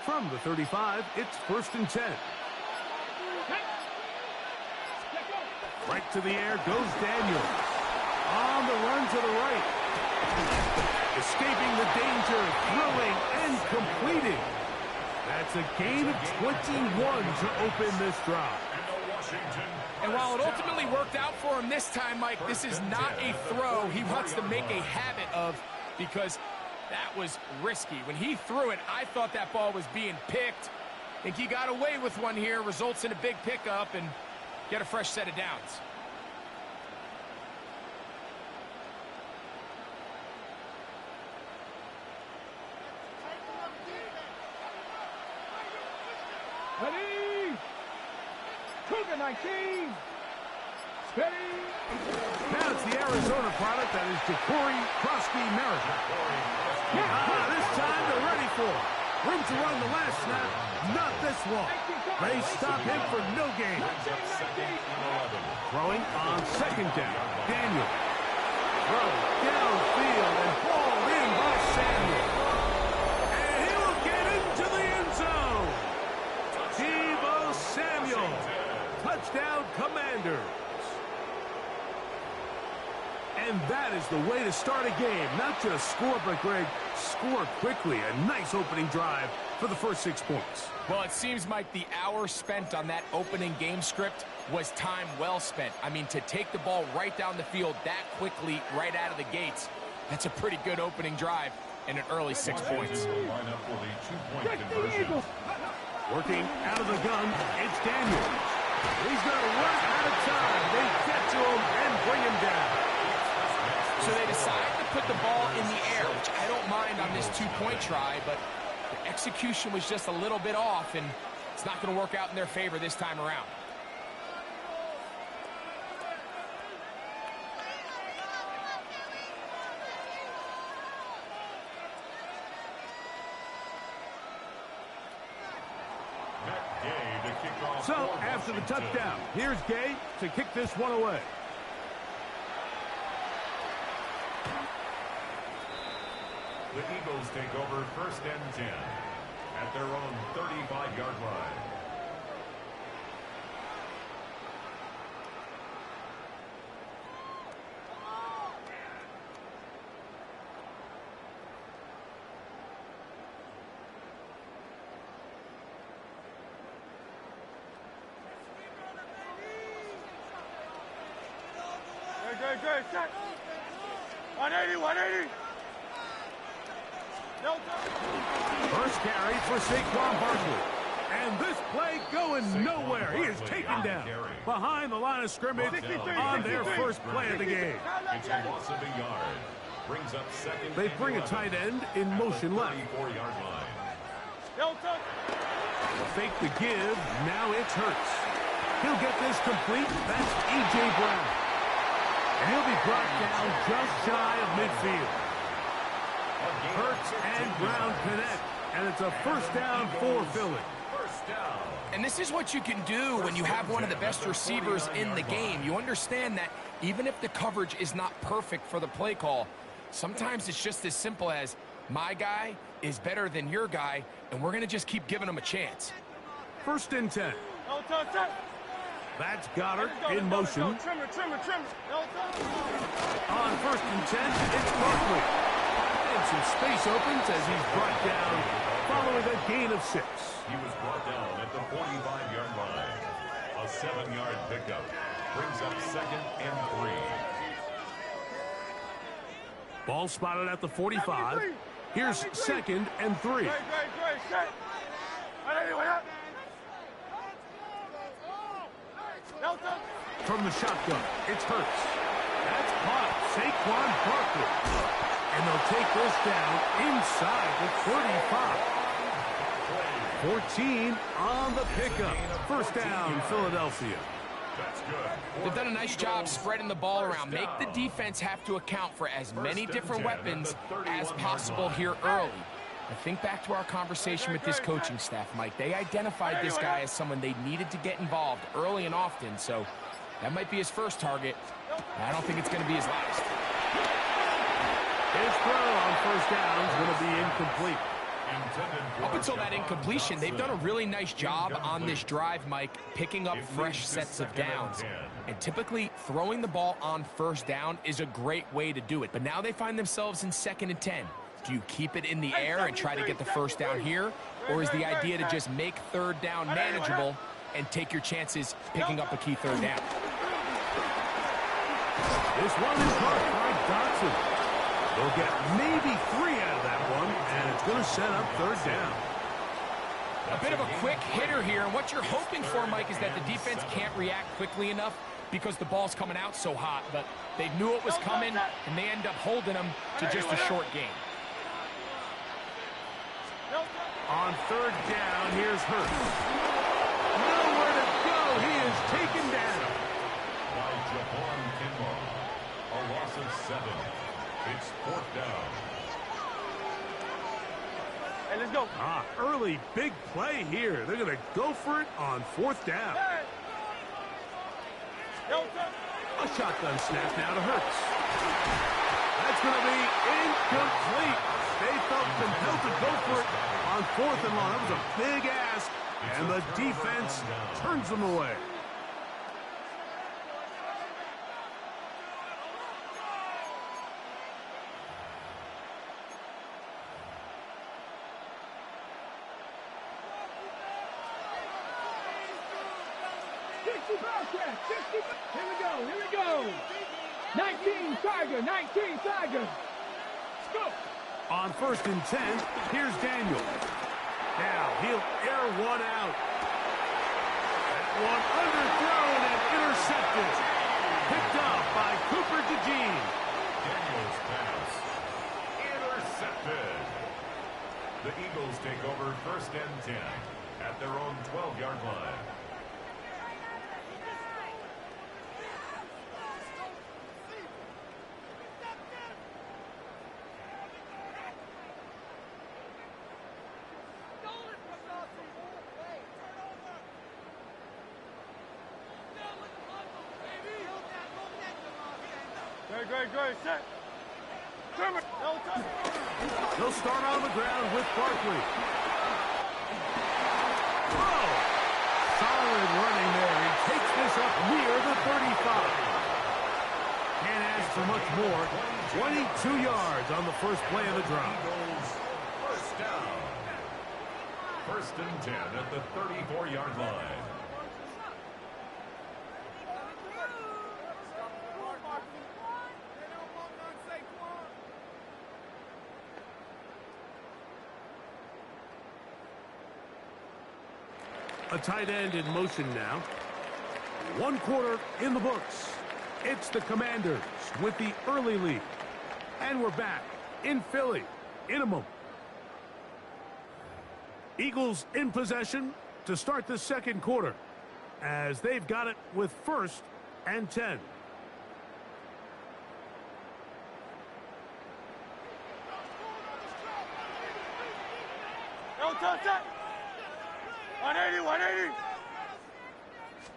From the 35, it's 1st and 10. Right to the air goes Daniel. On the run to the right. Escaping the danger, throwing and completing. That's a gain of 21 to open this drive. And while it ultimately worked out for him this time, Mike, this is not a throw he wants to make a habit of, because that was risky. When he threw it, I thought that ball was being picked. I think he got away with one here, results in a big pickup, and get a fresh set of downs. Ready? Cougar 19. Steady. Now it's the Arizona product that is Ja'Cory Krosky-Merritt. This time they're ready for it. Room to run the last snap, not this one. They stop him for no gain. Throwing on 2nd down. Daniel. Throw downfield and ball in by Samuel. And he will get into the end zone. Deebo Samuel. Touchdown, Commanders. And that is the way to start a game. Not just score, but, Greg, score quickly. A nice opening drive for the first 6 points. Well, it seems, Mike, the hour spent on that opening game script was time well spent. I mean, to take the ball right down the field that quickly, right out of the gates, that's a pretty good opening drive and an early 6 points. Working out of the gun, it's Daniel. He's going to run out of time. They get to him and bring him down. So they decide to put the ball in the air, which I don't mind on this 2-point try, but the execution was just a little bit off, and it's not going to work out in their favor this time around. So, after the touchdown, here's Gay to kick this one away. The Eagles take over 1st and 10 at their own 35-yard line. Good, set. 180, 180. First carry for Saquon Barkley. And this play going nowhere. He is taken down behind the line of scrimmage on their first play of the game. It's a loss of a yard. Brings up 2nd. They bring a tight end in motion left. 34-yard line. Fake the give. Now it's Hurts. He'll get this complete. That's A.J. Brown. And he'll be brought down just shy of midfield. Hurts and Brown connect, and it's a 1st down for Philly. And this is what you can do when you have one of the best receivers in the game. You understand that even if the coverage is not perfect for the play call, sometimes it's just as simple as, my guy is better than your guy, and we're going to just keep giving him a chance. 1st and 10. That's Goddard in motion. On 1st and 10, it's Barkley. And some space opens as he's brought down following a gain of 6. He was brought down at the 45-yard line. A 7-yard pickup. Brings up 2nd and 3. Ball spotted at the 45. Here's 2nd and 3. From the shotgun, it's Hurts. That's caught. Saquon Barkley. And they'll take this down inside the 45. 14 on the pickup. 1st down, Philadelphia. That's good. They've done a nice job spreading the ball around. Make the defense have to account for as many different weapons as possible here early. I think back to our conversation with this coaching staff, Mike. They identified this guy as someone they needed to get involved early and often, so that might be his first target. I don't think it's going to be his last. His throw on 1st down is going to be incomplete. Intended Up until that incompletion, they've done a really nice job on this drive, Mike, picking up fresh sets of downs. And typically, throwing the ball on first down is a great way to do it. But now they find themselves in 2nd and 10. Do you keep it in the air and try to get the first down here? Or is the idea to just make 3rd down manageable and take your chances picking up a key 3rd down? This one is caught by Dotson. They'll get maybe 3 out of that one, and it's going to set up 3rd down. A bit of a quick hitter here, and what you're hoping for, Mike, is that the defense can't react quickly enough because the ball's coming out so hot, but they knew it was coming, and they end up holding them to just a short gain. On 3rd down, here's Hurts. Nowhere to go. He is taken down. By Javon Kinlaw. A loss of 7. It's 4th down. Hey, let's go. Early big play here. They're going to go for it on 4th down. A shotgun snap now to Hurts. That's going to be incomplete. They felt compelled to go for it on 4th and long. That was a big ask, and the defense turns them away. Here we go. 19 Tiger, 19 Tiger. Let's go. On 1st and 10, here's Daniel. Now he'll air one out. That one underthrown and intercepted. Picked up by Cooper DeJean. Daniel's pass. Intercepted. The Eagles take over 1st and 10 at their own 12-yard line. Great, set. They'll start on the ground with Barkley. Oh, solid running there. He takes this up near the 35. Can't ask for much more. 22 yards on the first play of the drive. Eagles, 1st down. 1st and 10 at the 34-yard line. A tight end in motion now. 1 quarter in the books. It's the Commanders with the early lead. And we're back in Philly in a moment. Eagles in possession to start the 2nd quarter as they've got it with 1st and 10. No touch that. 180, 180.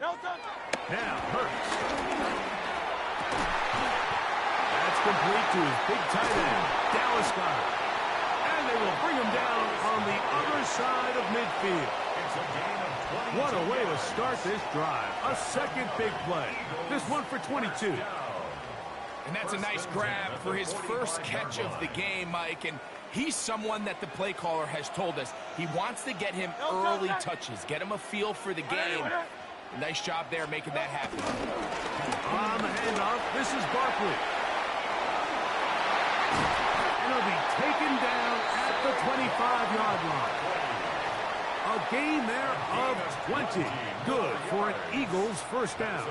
No touch. Now Hurts. That's complete to his big tight end, Dallas Goedert. And they will bring him down on the other side of midfield. It's a gain of 20. What a way to start this drive. A 2nd big play. This one for 22. And that's a nice grab for his first catch of the game, Mike. And he's someone that the play caller has told us he wants to get him early touches, get him a feel for the game. Nice job there making that happen. On the handoff, this is Barkley. And he'll be taken down at the 25-yard line. A gain there of 20. Good for an Eagles 1st down.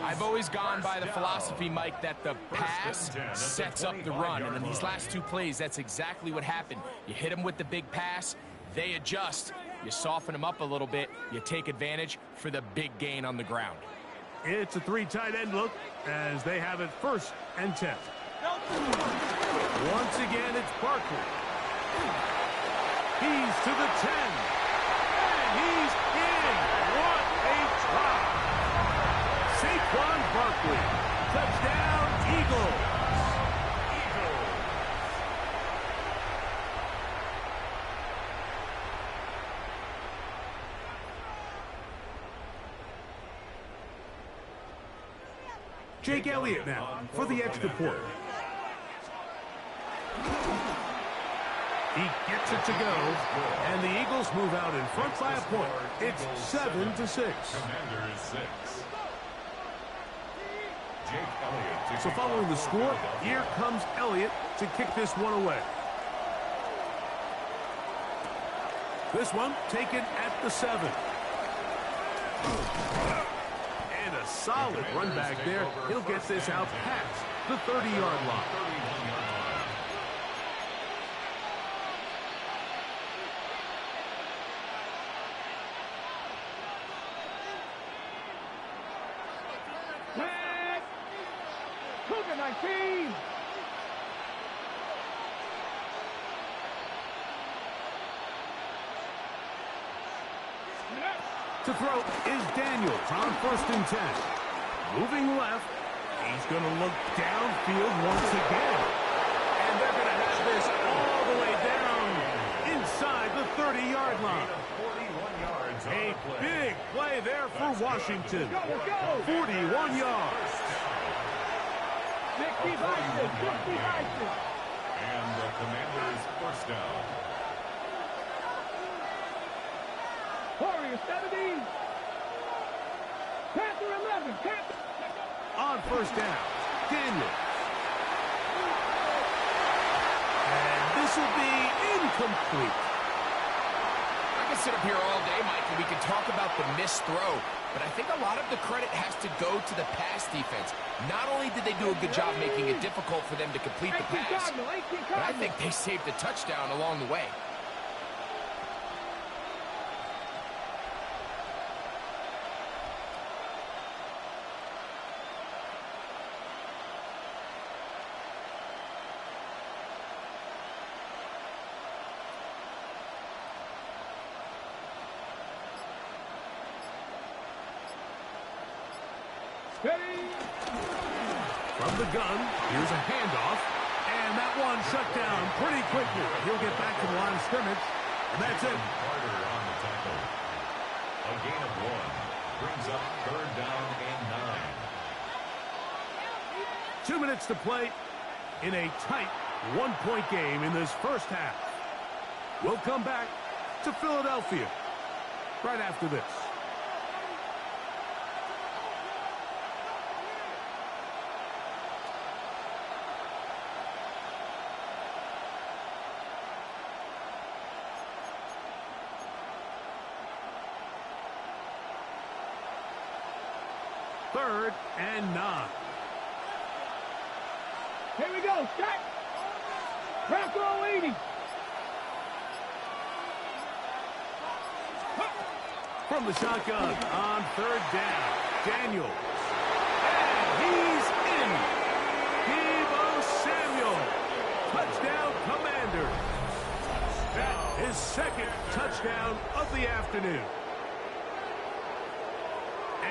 I've always gone by the philosophy, Mike, that the pass sets up the run. And in these last 2 plays, that's exactly what happened. You hit them with the big pass, they adjust. You soften them up a little bit, you take advantage for the big gain on the ground. It's a 3 tight end look as they have it 1st and 10. Once again, it's Barkley. He's to the 10. And he's in. What a try. Saquon Barkley. Touchdown, Eagles. Jake Elliott now for the extra point. He gets it to go, and the Eagles move out in front by a point. It's 7-6. Commanders 6. Jake Elliott. So following the score, here comes Elliott to kick this one away. This one taken at the 7. And a solid run back there. He'll get this out past the 30-yard line. Cougar 19. To throw is Daniels on 1st and 10. Moving left. He's going to look downfield once again. And they're going to have this all the way down inside the 30-yard line. 41 yards. A big play there for Washington. 41 yards. 65. And the Commanders first down. Warriors 70. Panther 11. Panther. On 1st down, Daniels. And this will be incomplete. I can sit up here all day, Mike, and we can talk about the missed throw, but I think a lot of the credit has to go to the pass defense. Not only did they do a good job making it difficult for them to complete the pass, but I think they saved the touchdown along the way. From the gun, here's a handoff, and that one shut down pretty quickly. He'll get back to the line of scrimmage, and that's it. Carter on the tackle. A gain of 1 brings up 3rd down and 9. 2 minutes to play in a tight one-point game in this first half. We'll come back to Philadelphia right after this. Third and 9. Here we go. Stack. Bronco 80. From the shotgun on 3rd down, Daniels. And he's in. Deebo Samuel. Touchdown, Commanders. That is 2nd touchdown of the afternoon.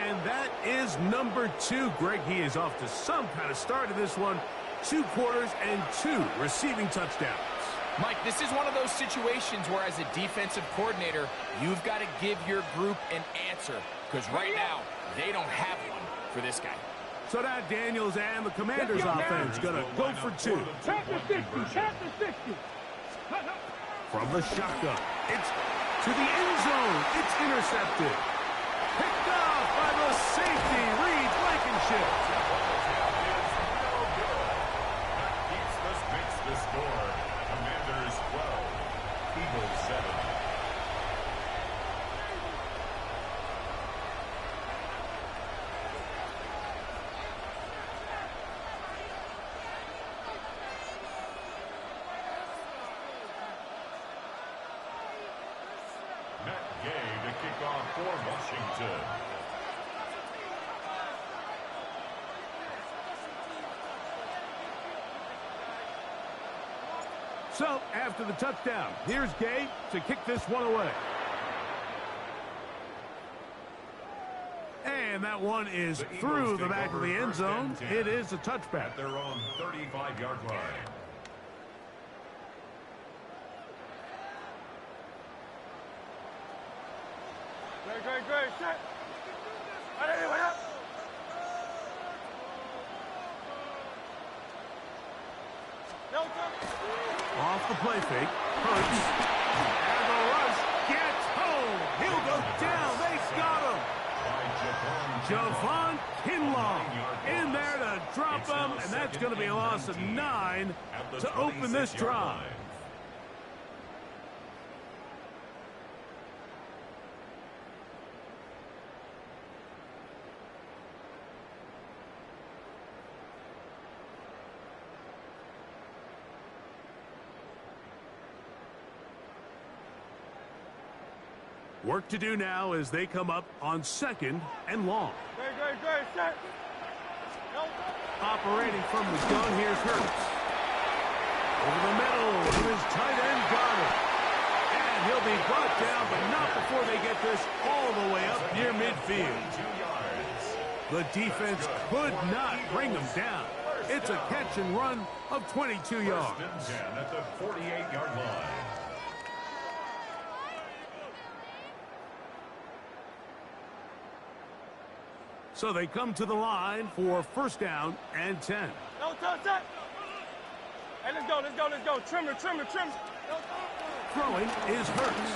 And that is number 2. Greg, he is off to some kind of start in this one. 2 quarters and 2 receiving touchdowns. Mike, this is one of those situations where as a defensive coordinator, you've got to give your group an answer. Because right now, they don't have one for this guy. So now Daniels and the Commanders offense going to go for 2. Panther 60. Panther 60. From the shotgun. It's to the end zone. It's intercepted. Picked off by the safety, Reed Blankenship. Makes the score. Commanders 12, Eagles 7. Matt Gay to kick off for Washington. So, after the touchdown, here's Gay to kick this one away. And that one is through the back of the end zone. It is a touchback. At their own 35-yard line. Great. Set. Ready, wait up. Off the play fake. Hurts. And the rush gets home. He'll go down. They got him. Javon Kinlaw in there to drop him, and that's going to be a loss of 9 to open this drive. Work to do now as they come up on 2nd and long. Set. Operating from the gun, here's Hurts. Over the middle, his tight end got him. And he'll be brought down, but not before they get this all the way up near midfield. The defense could not bring him down. It's a catch and run of 22 yards. At the 48-yard line. So they come to the line for 1st down and 10. No touch that. Hey, let's go. Trimmer. Throwing is Hurts.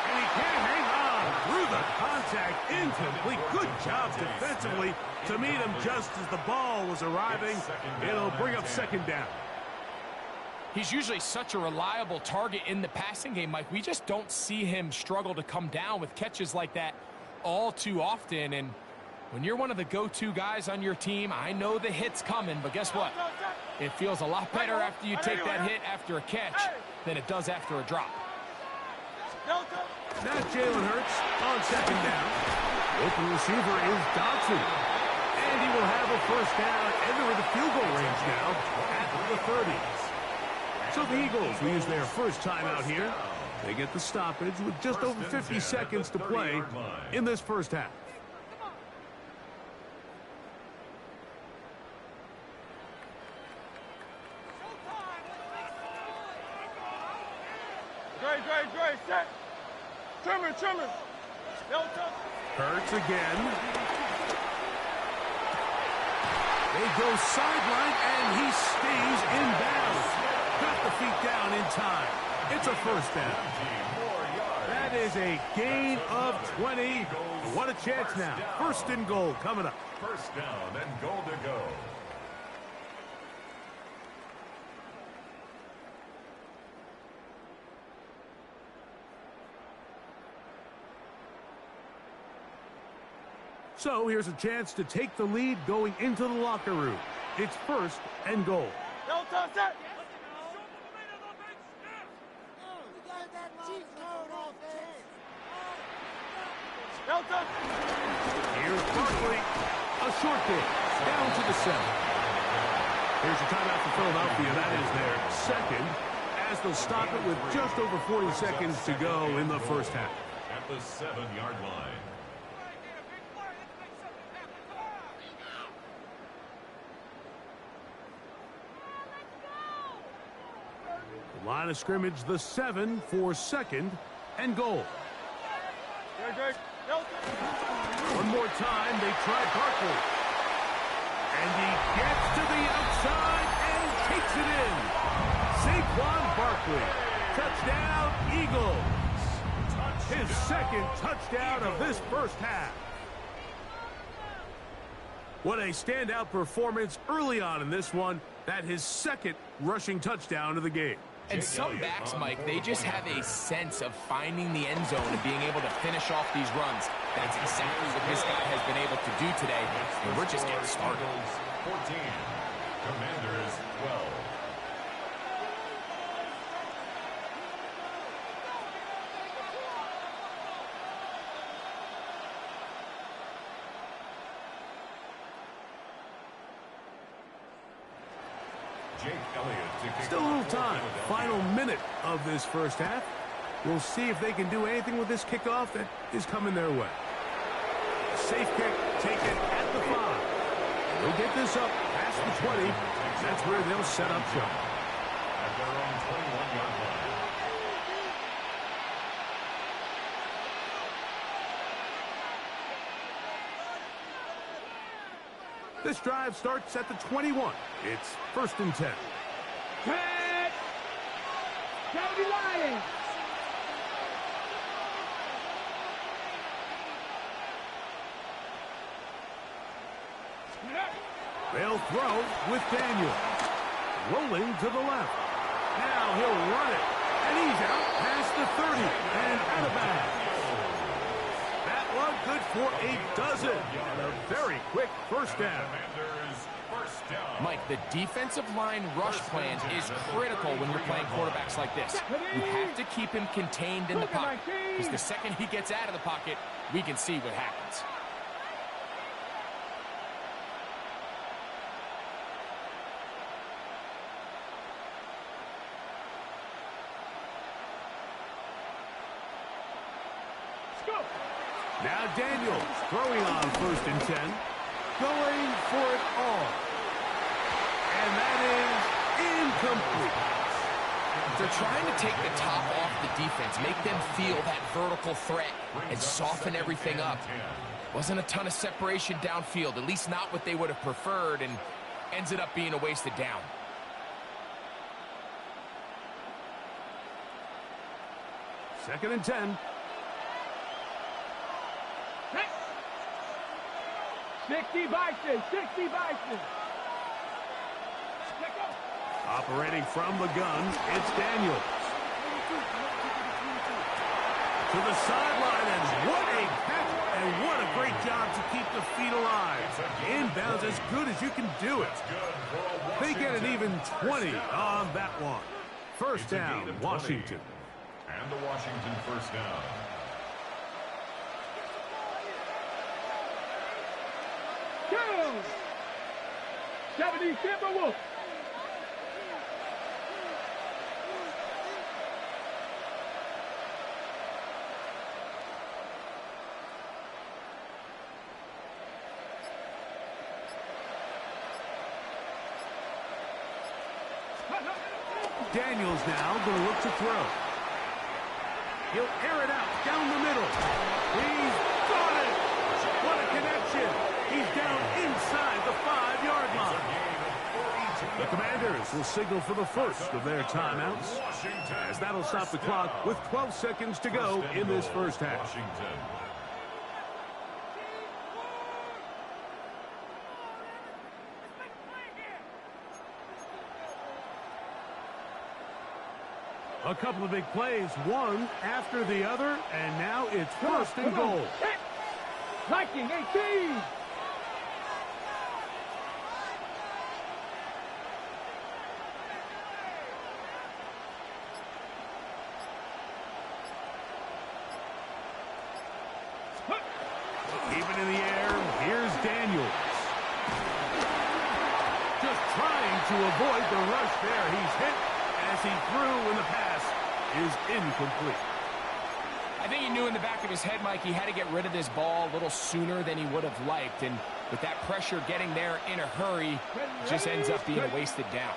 And he can't hang on through the contact. Incomplete. Good job defensively to meet him just as the ball was arriving. It'll bring up 2nd down. He's usually such a reliable target in the passing game, Mike. We just don't see him struggle to come down with catches like that all too often. And when you're one of the go-to guys on your team, I know the hit's coming, but guess what? It feels a lot better after you take that hit after a catch than it does after a drop. Now Jalen Hurts on 2nd down. Open receiver is Dodson. And he will have a 1st down, entering the field goal range now at the 30s. So the Eagles will use their first time out here. They get the stoppage with just over 50 seconds to play in this first half. Great. Set. Trimmer. Hurts again. They go sideline, and he stays in bounds. Got the feet down in time. It's a 1st down. That is a gain of 20. What a chance now. 1st and goal coming up. 1st down and goal to go. So here's a chance to take the lead going into the locker room. It's 1st and goal. No touch that. Here's Barkley. A short kick down to the 7. Here's a timeout for Philadelphia. That is their 2nd, as they'll stop it with just over 40 seconds to go in the first half. At the 7-yard line. Line of scrimmage, the 7 for 2nd and goal. One more time, they try Barkley. And he gets to the outside and takes it in. Saquon Barkley. Touchdown, Eagles. His 2nd touchdown of this first half. What a standout performance early on in this one. That his 2nd rushing touchdown of the game. And some backs, Mike, they just have a sense of finding the end zone and being able to finish off these runs. That's exactly what this guy has been able to do today, and we're just getting started. 14, Commanders 12. Still a little time. Final minute of this first half. We'll see if they can do anything with this kickoff that is coming their way. Safe kick taken at the 5. They'll get this up past the 20. That's where they'll set up shop. At their own 21-yard line. This drive starts at the 21. It's 1st and 10. Cut! Gotta be lying! They'll throw with Daniel. Rolling to the left. Now he'll run it. And he's out past the 30 and out of bounds. That one good for a dozen. And a very quick first down. Mike, the defensive line rush plan is critical when you're playing quarterbacks like this. You have to keep him contained in the pocket, because the second he gets out of the pocket, we can see what happens. Now Daniels throwing on 1st and 10. Going for it all. And that is incomplete. They're trying to take the top off the defense, make them feel that vertical threat, and soften everything up. Wasn't a ton of separation downfield, at least not what they would have preferred, and ends it up being a wasted down. Second and 10. 60 Bison, 60 Bison. Operating from the gun, it's Daniels. To the sideline, and what a catch, and what a great job to keep the feet alive. Inbounds as good as you can do it. They get an even 20 on that one. First down, Washington. And the Washington first down. Go! 70 Timberwolves. Daniels now going to look to throw. He'll air it out down the middle. He's got it. What a connection. He's down inside the 5-yard line. The Commanders will signal for the first of their timeouts, as that'll stop the clock with 12 seconds to go in this first half. A couple of big plays, one after the other, and now it's 1st and goal. Viking 18. Even in the air, here's Daniels. Just trying to avoid the rush there. He's hit as he threw, and the pass is incomplete. I think he knew in the back of his head, Mike, he had to get rid of this ball a little sooner than he would have liked. And with that pressure getting there in a hurry, just ends up being a wasted down.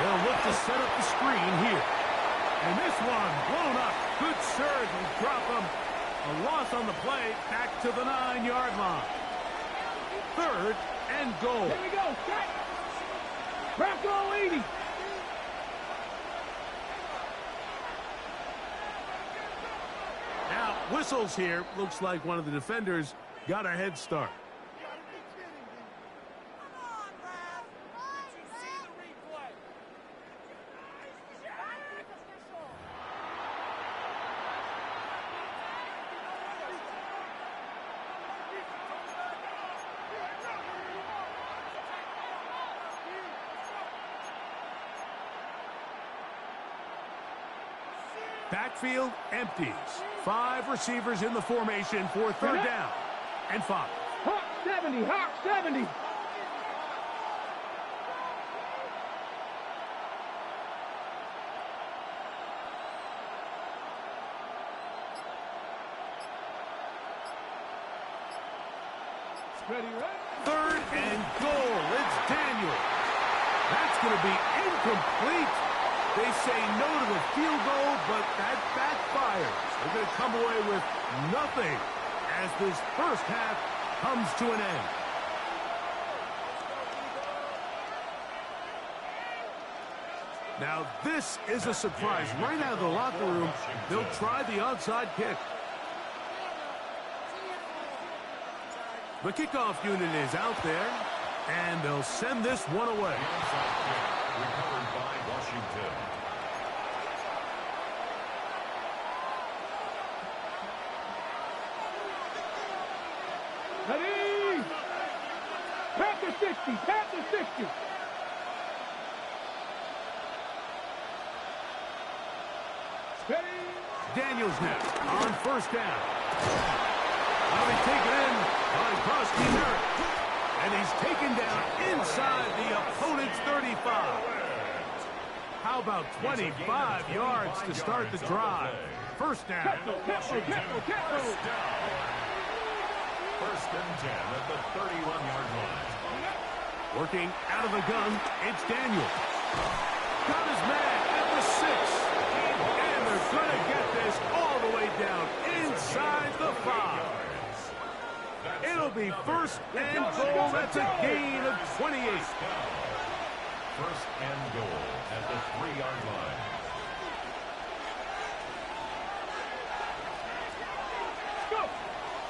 They'll look to set up the screen here. And this one blown up. Good surge and drop him. A loss on the play, back to the 9-yard line. 3rd and goal. Here we go, set. Bronco 80. Now, whistles here. Looks like one of the defenders got a head start. Backfield empties. 5 receivers in the formation for 3rd down and 5. Hawk 70, Hawk 70. Ready, right? 3rd and goal. It's Daniels. That's going to be incomplete. They say no to the field goal, but that backfires. They're going to come away with nothing as this first half comes to an end. Now this is a surprise. Right out of the locker room, they'll try the onside kick. The kickoff unit is out there, and they'll send this one away. Recovered by Washington. Ready? Pat the 60, pat the 60. Ready? Daniels now on first down. Now he's taken in by Krusty Merritt. And he's taken down inside the opponent's 35. How about 25 yards to start the drive? First down. First and 10 at the 31-yard line. Working out of the gun, it's Daniels. Got his man at the 6. And they're going to get this all the way down inside the 5. It'll be first and goal. That's a gain of 28. First and goal at the 3-yard line.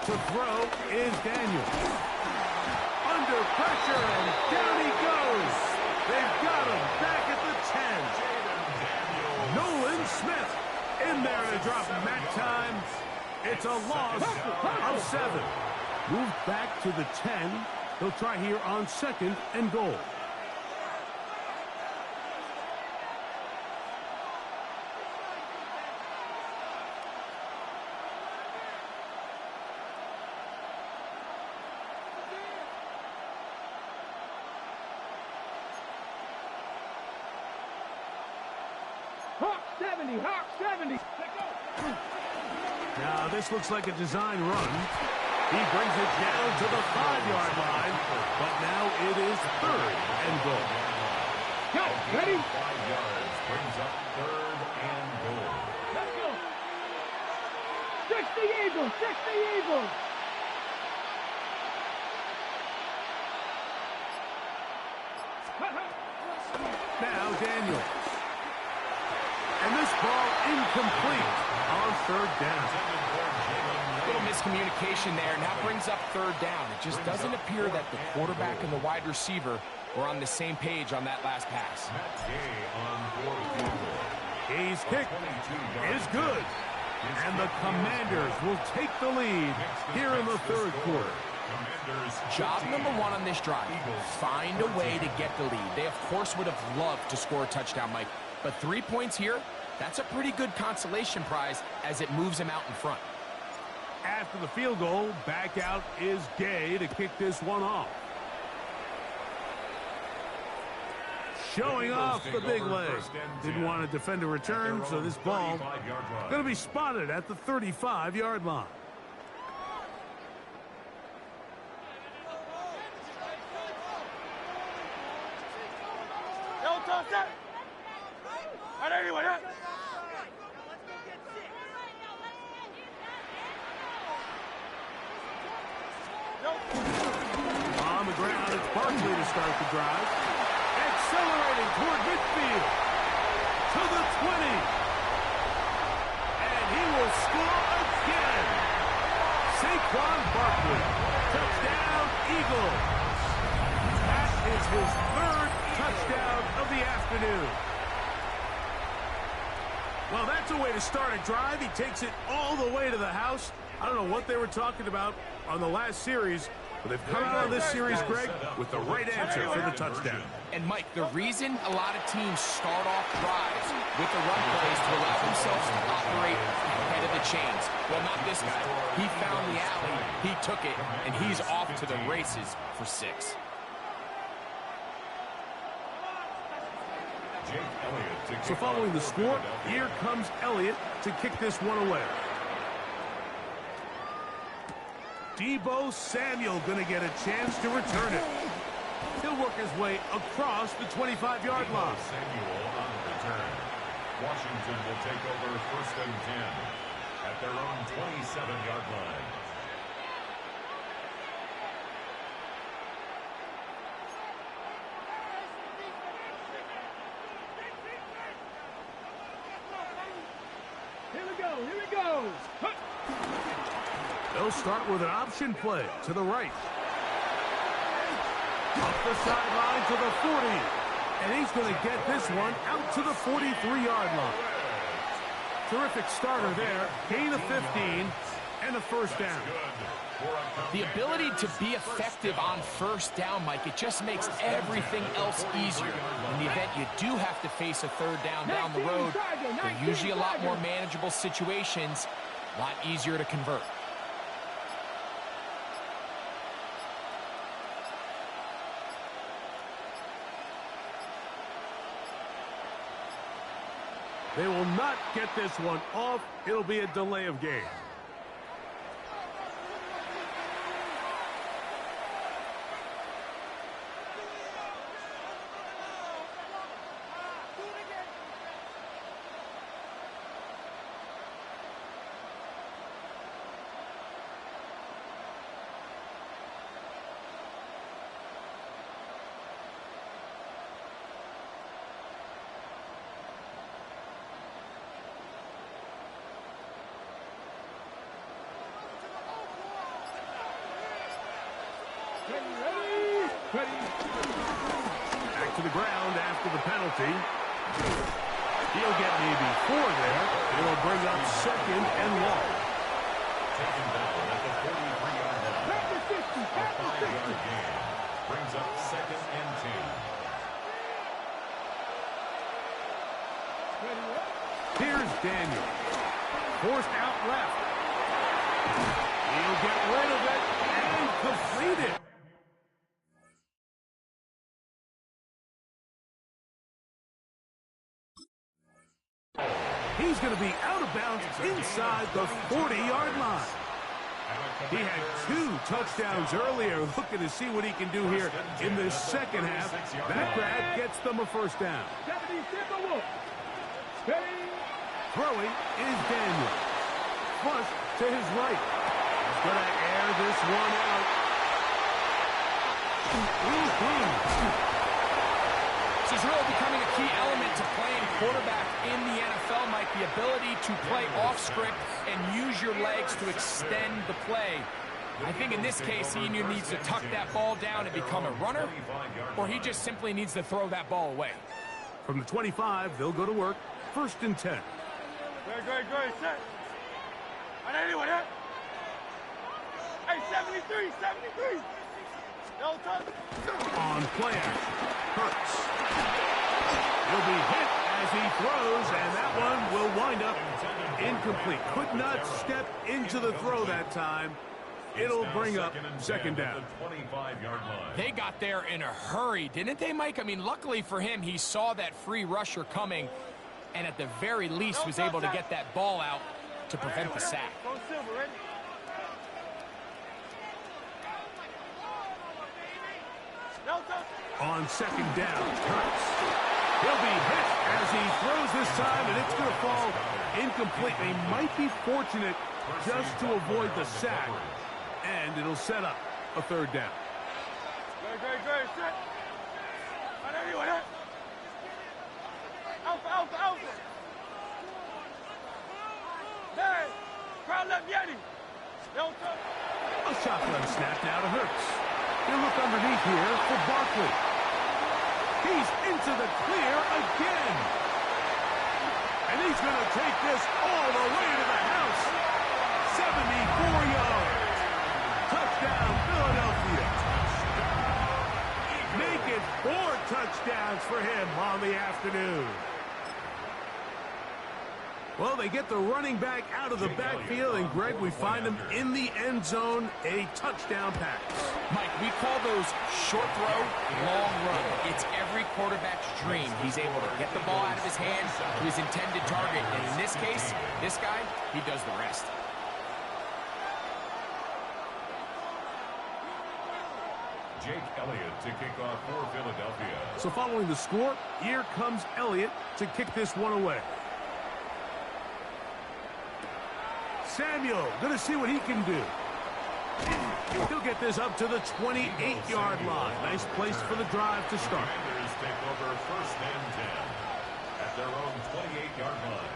To throw is Daniels. Under pressure, and down he goes. They've got him back at the 10. Nolan Smith in there to drop mat time. It's a loss of 7. Moved back to the 10. They'll try here on second and goal. Hawk 70, Hawk 70. Now this looks like a design run. He brings it down to the 5-yard line, but now it is third and goal. Go, ready? 5 yards brings up third and goal. Let's go. 60 Eagles, 60 Eagles. Now Daniels. And this ball incomplete on third down. A little miscommunication there. Now brings up third down. It just doesn't appear that the quarterback and the wide receiver were on the same page on that last pass. His kick is good. And the Commanders will take the lead here in the third quarter. Job number 1 on this drive, find a way to get the lead. They, of course, would have loved to score a touchdown, Mike. But 3 points here, that's a pretty good consolation prize as it moves them out in front. After the field goal, back out is Gay to kick this one off. Showing off the big leg. Didn't want to defend a return, so this ball going to be spotted at the 35-yard line. On the ground, it's Barkley to start the drive. Accelerating toward midfield. To the 20. And he will score again. Saquon Barkley. Touchdown, Eagles. That is his third touchdown of the afternoon. Well, that's a way to start a drive. He takes it all the way to the house. I don't know what they were talking about on the last series, but they've come out of this series, Greg, with the right answer for the touchdown. And, Mike, the reason a lot of teams start off drives with the run plays to allow themselves to operate ahead of the chains. Well, not this guy. He found the alley, he took it, and he's off to the races for 6. So following the score, here comes Elliott to kick this one away. Deebo Samuel going to get a chance to return it. He'll work his way across the 25-yard line. Samuel on the return. Washington will take over first and 10 at their own 27-yard line. Here we go. They'll start with an option play to the right. Up the sideline to the 40. And he's going to get this one out to the 43-yard line. Terrific starter there. Gain of 15 and a first down. The ability to be effective on first down, Mike, it just makes everything else easier. In the event you do have to face a third down the road, they're usually a lot more manageable situations, a lot easier to convert. They will not get this one off. It'll be a delay of game. Back to the ground after the penalty. He'll get maybe 4 there. It'll bring up second and long. Taken down at the 43-yard line. A 5-yard gain brings up second and 10. Here's Daniel. Forced out left. He'll get rid of it and complete it. He's going to be out of bounds inside the 40-yard line. He had 2 touchdowns earlier, looking to see what he can do here in the second half. That grab gets them a first down. Throwing is Daniel. Flush to his right. He's going to air this one out. This is really becoming a key element to playing quarterback in the NFL, Mike. The ability to play off script and use your legs to extend the play. I think in this case, he either needs to tuck that ball down and become a runner, or he just simply needs to throw that ball away. From the 25, they'll go to work. First and 10. Good, set. On anyone, huh? Hey, 73. No touch. On play action, Hurts. He'll be hit as he throws, and that one will wind up incomplete. Could not step into the throw that time. It'll bring up second down. They got there in a hurry, didn't they, Mike? I mean, luckily for him, he saw that free rusher coming, and at the very least was able to get that ball out to prevent the sack. On second down, Hurts. He'll be hit as he throws this time, and it's going to fall incomplete. They might be fortunate just to avoid the sack, and it'll set up a third down. Good, set. On anyone, huh? Alpha. Hey, crowd left Yeti. No touch. A shotgun snap now to Hurts. He'll look underneath here for Barkley. He's into the clear again. And he's going to take this all the way to the house. 74 yards. Touchdown, Philadelphia. Make it 4 touchdowns for him on the afternoon. Well, they get the running back out of the backfield, and Greg, we find him in the end zone, a touchdown pass. Mike, we call those short throw, long run. It's every quarterback's dream. He's able to get the ball out of his hands to his intended target, and in this case, this guy, he does the rest. Jake Elliott to kick off for Philadelphia. So following the score, here comes Elliott to kick this one away. Samuel, going to see what he can do. He'll get this up to the 28-yard line. Nice place for the drive to start. Commanders take over first and 10 at their own 28-yard line.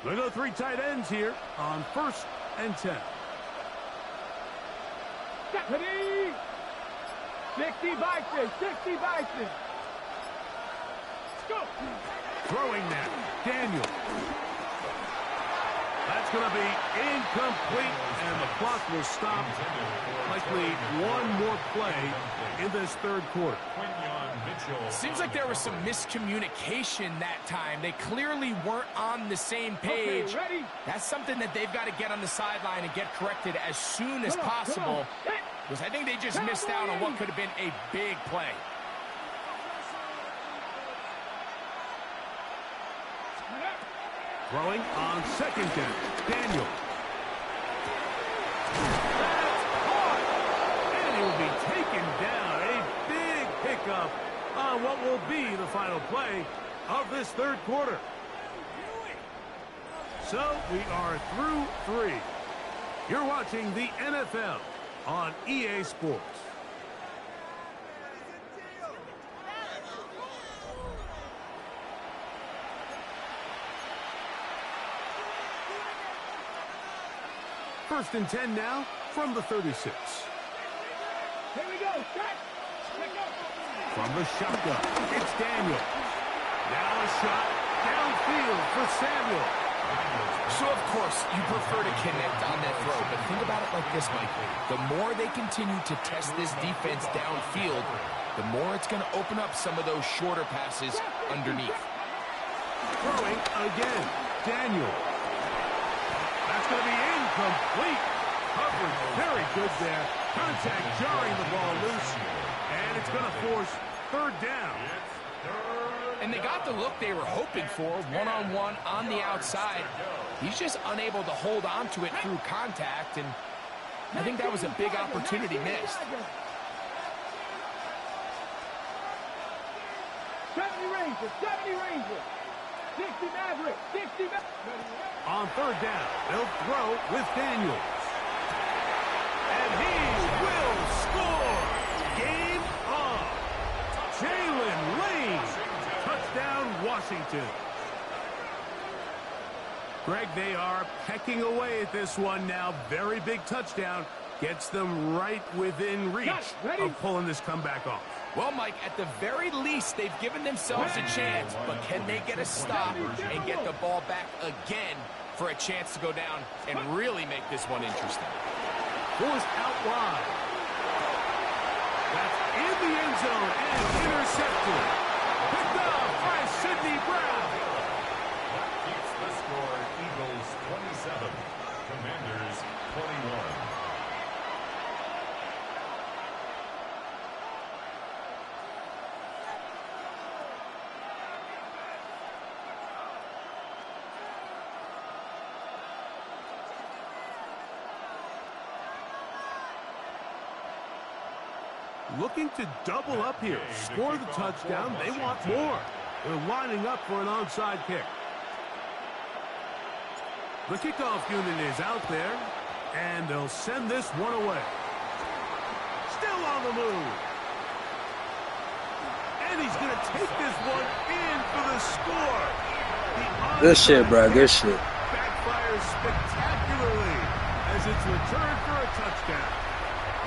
They go 3 tight ends here on 1st and 10. Ready? 60 Vikings, 60 Vikings. Go. Throwing that, Daniel. That's going to be incomplete, and the clock will stop. Likely one more play in this 3rd quarter. Seems like there was some miscommunication that time. They clearly weren't on the same page. Okay, That's something that they've got to get on the sideline and get corrected as soon as possible, because I think they just missed out on what could have been a big play. Throwing on 2nd down, Daniel. That's caught, and he will be taken down. A big pickup on what will be the final play of this 3rd quarter. So we are through 3. You're watching the NFL on EA Sports. First and 10 now from the 36. Here we go. Set. From the shotgun, it's Daniel. Now a shot downfield for Samuel. So, of course, you prefer to connect on that throw, but think about it like this, Mike. The more they continue to test this defense downfield, the more it's going to open up some of those shorter passes underneath. Throwing again, Daniel. That's going to be incomplete. Coverage very good there. Contact jarring the ball loose, and it's going to force 3rd down. And they got the look they were hoping for, one-on-one on the outside. He's just unable to hold on to it through contact, and I think that was a big opportunity missed. 70 Rangers, 70 Rangers. 60 Maverick, 60 Maverick. On 3rd down, they'll throw with Daniels. And he will score. Game on. Jalen Lane. Touchdown, Washington. Greg, they are pecking away at this one now. Very big touchdown. Gets them right within reach of pulling this comeback off. Well, Mike, at the very least, they've given themselves a chance, but can they get a stop and get the ball back again for a chance to go down and really make this one interesting? Forced out wide. That's in the end zone and intercepted. Picked up by Sidney Brown. That keeps the score Eagles 27, Commanders 21. Looking to double up here. Score the touchdown. They want more. They're lining up for an onside kick. The kickoff unit is out there, and they'll send this one away. Still on the move. And he's going to take this one in for the score. Good shit, bro. Good shit. Backfires spectacularly as it's returned for a touchdown.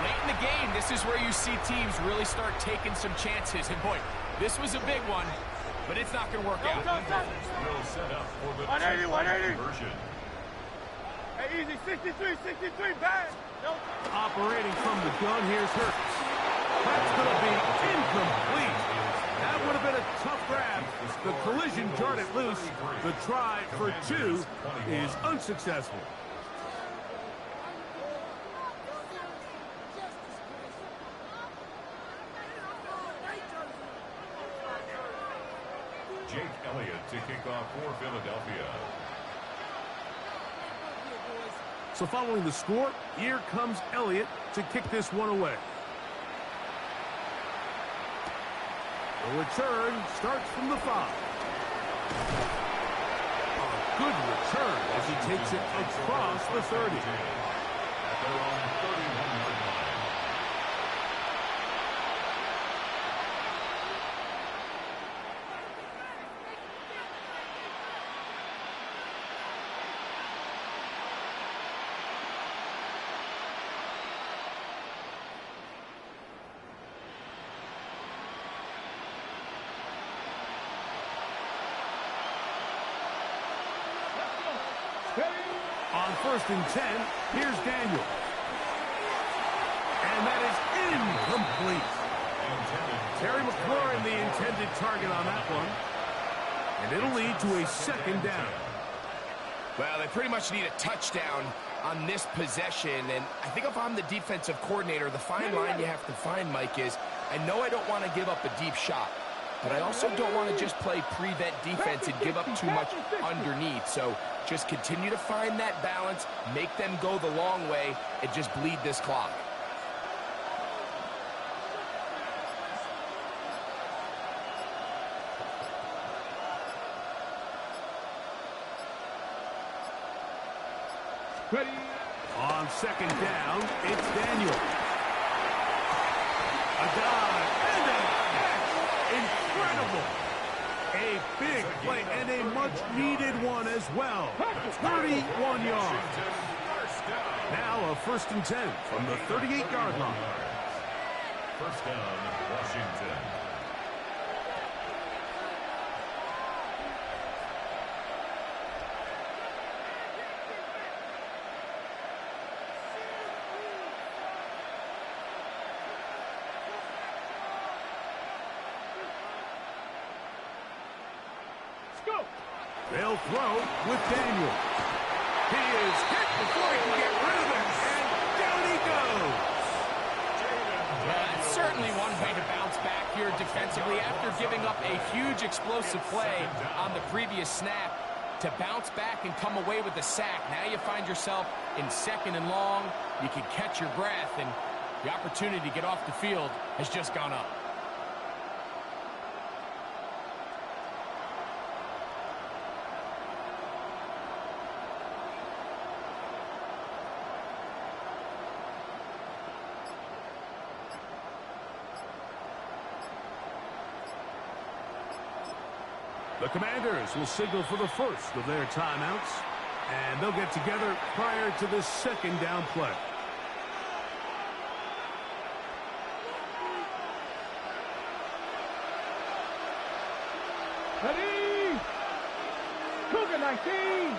Late in the game, this is where you see teams really start taking some chances. And boy, this was a big one, but it's not going to work out. Will set up for the 180. conversion. Hey, easy. 63, 63. Bad. No. Operating from the gun, here's Hurts. That's going to be incomplete. That would have been a tough grab. The collision jarred it loose. The try for 2 is unsuccessful. Jake Elliott to kick off for Philadelphia. So following the score, here comes Elliott to kick this one away. The return starts from the 5. A good return as he takes it across the 30. At their own 31-yard line. On 1st and 10, here's Daniel. And that is incomplete. Terry McLaurin, the intended target on that one. And it'll lead to a 2nd down. Well, they pretty much need a touchdown on this possession. And I think if I'm the defensive coordinator, the fine line you have to find, Mike, is I know I don't want to give up a deep shot, but I also don't want to just play prevent defense and give up too much underneath. So just continue to find that balance, make them go the long way, and just bleed this clock. Ready. On 2nd down, it's Daniel. A dive and a catch. Incredible. A big play and a much-needed one as well. 31 yards. Now a 1st and 10 from the 38-yard line. 1st down, Washington. They'll throw with Daniel. He is hit before he can get rid of it, and down he goes. That's certainly one way to bounce back here defensively after giving up a huge explosive play on the previous snap. To bounce back and come away with a sack. Now you find yourself in 2nd and long. You can catch your breath, and the opportunity to get off the field has just gone up. The Commanders will signal for the first of their timeouts, and they'll get together prior to the 2nd down play. Ready. Cougar 19.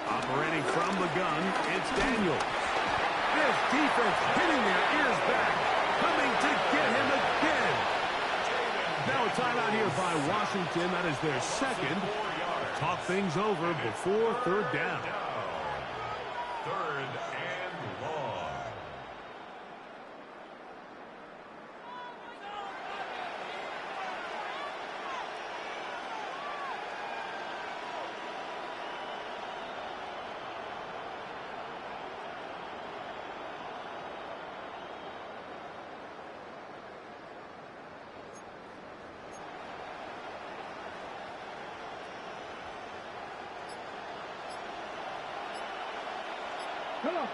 Operating from the gun, it's Daniel. This defense hitting their ears back, coming to get him again. Now a timeout here by Washington. That is their 2nd. Talk things over before 3rd down. 3rd and long.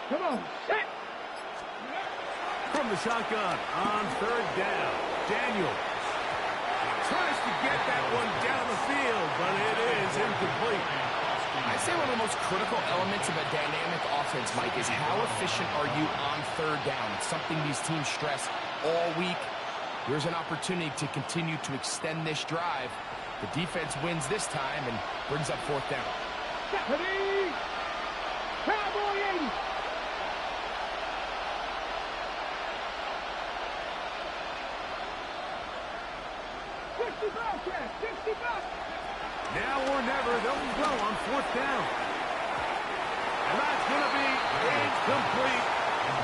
Come on, set. From the shotgun on 3rd down, Daniel tries to get that one down the field, but it is incomplete. I say one of the most critical elements of a dynamic offense, Mike, is how efficient are you on 3rd down? It's something these teams stress all week. Here's an opportunity to continue to extend this drive. The defense wins this time and brings up 4th down. Ready. Cowboy 80. Now or never, they'll go on 4th down. And that's going to be incomplete.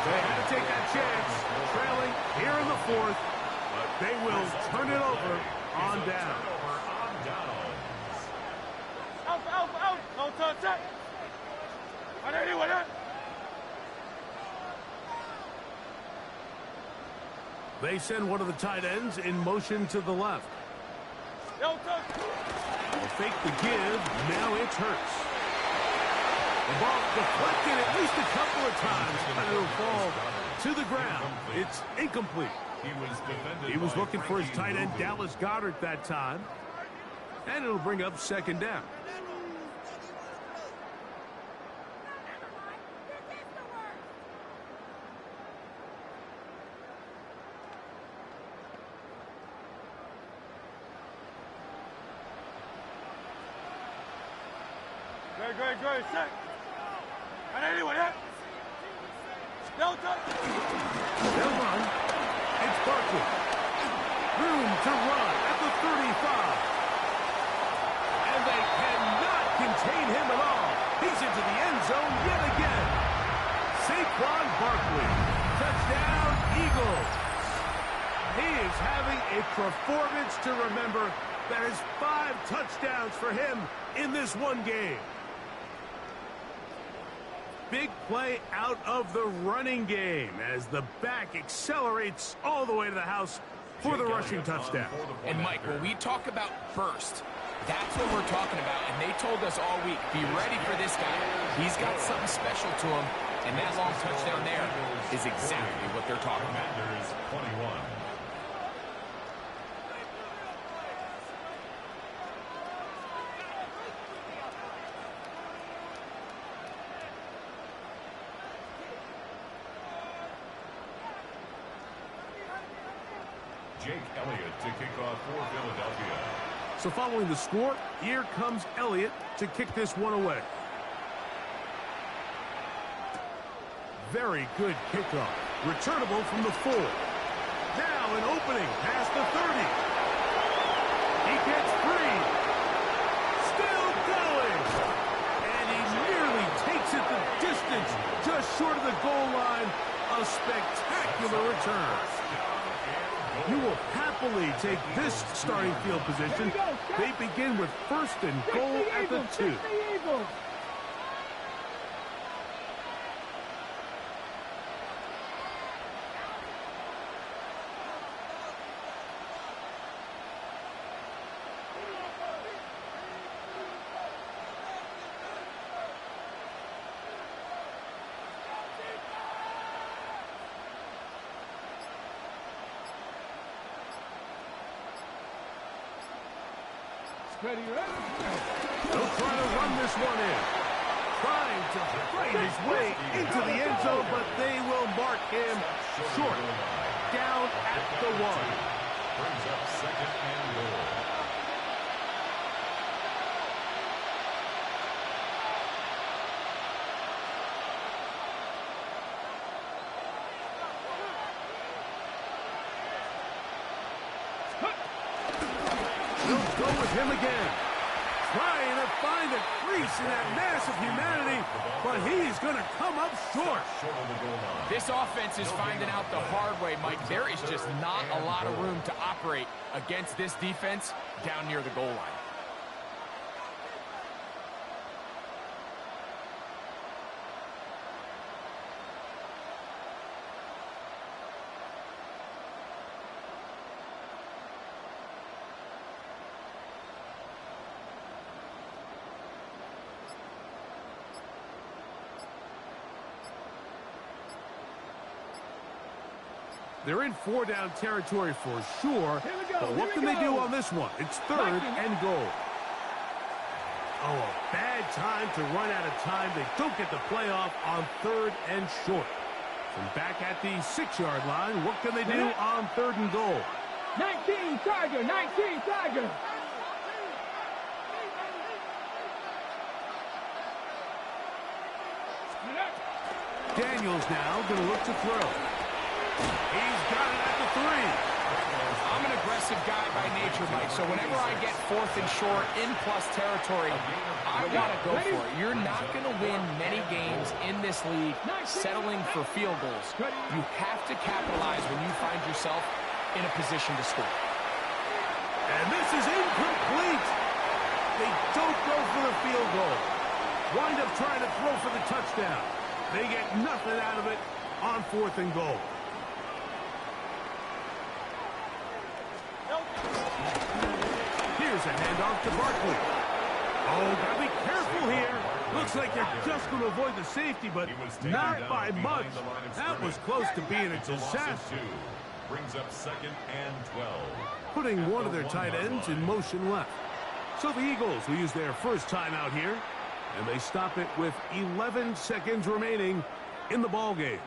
They had to take that chance, trailing here in the 4th, but they will turn it over on down. They send one of the tight ends in motion to the left. They'll fake the give. Now it's Hurts. The ball deflected at least a couple of times, but it'll fall to the ground. It's incomplete. He was looking for his tight end, Dallas Goedert, that time. And it'll bring up second down. Good. Set. And anyone hit? Delta. They'll run. It's Barkley. Room to run at the 35. And they cannot contain him at all. He's into the end zone yet again. Saquon Barkley. Touchdown, Eagles. He is having a performance to remember. That is 5 touchdowns for him in this one game. Big play out of the running game as the back accelerates all the way to the house for the rushing touchdown. And Mike, when we talk about burst, that's what we're talking about. And they told us all week, be ready for this guy. He's got something special to him. And that long touchdown there is exactly what they're talking about. Commanders 21. Jake Elliott to kick off for Philadelphia. So following the score, here comes Elliott to kick this one away. Very good kickoff. Returnable from the 4. Now an opening past the 30. He gets free. Still going. And he nearly takes it the distance, just short of the goal line. A spectacular return. You will happily take this starting field position. They begin with first and goal at the 2. Ready. They'll try to run this one in. Trying to fight his way into the end zone, but they will mark him short. Down at the 1. Brings up second and goal. Go with him again. Trying to find a crease in that mass of humanity, but he's going to come up short. This offense is finding out the hard way, Mike. There is just not a lot of room to operate against this defense down near the goal line. They're in 4-down territory for sure, but what can they do on this one? It's 3rd and goal. Oh, a bad time to run out of time. They don't get the playoff on 3rd and short. From back at the 6-yard line, what can they do on 3rd and goal? 19 Tiger. Daniels now going to look to throw. He's got it at the 3. I'm an aggressive guy by nature, Mike, so whenever I get 4th and short in plus territory, I want to go for it. You're not going to win many games in this league settling for field goals. You have to capitalize when you find yourself in a position to score. And this is incomplete. They don't go for the field goal. Wind up trying to throw for the touchdown. They get nothing out of it on 4th and goal. Here's a handoff to Barkley. Oh, gotta be careful here. Looks like they're just going to avoid the safety, but not by much. That was close to being a disaster. Brings up 2nd and 12. Putting one of their tight ends in motion left. So the Eagles will use their first timeout here, and they stop it with 11 seconds remaining in the ball game.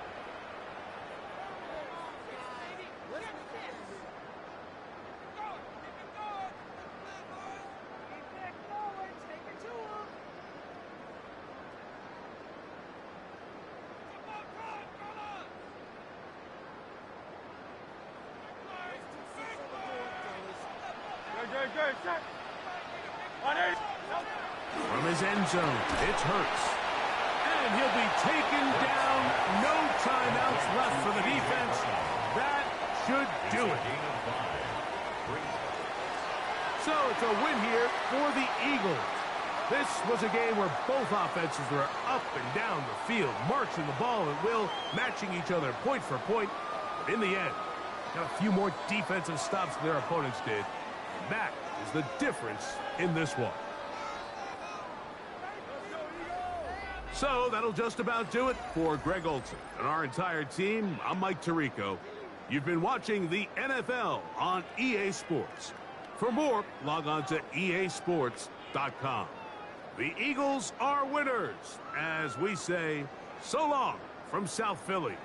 From his end zone, it's Hurts. And he'll be taken down. No timeouts left for the defense. That should do it. So it's a win here for the Eagles. This was a game where both offenses were up and down the field, marching the ball at will, matching each other point for point. But in the end, got a few more defensive stops than their opponents did. That is the difference in this one. So that'll just about do it for Greg Olson and our entire team. I'm Mike Tirico. You've been watching the NFL on EA Sports. For more, log on to easports.com. The Eagles are winners, as we say, so long from South Philly.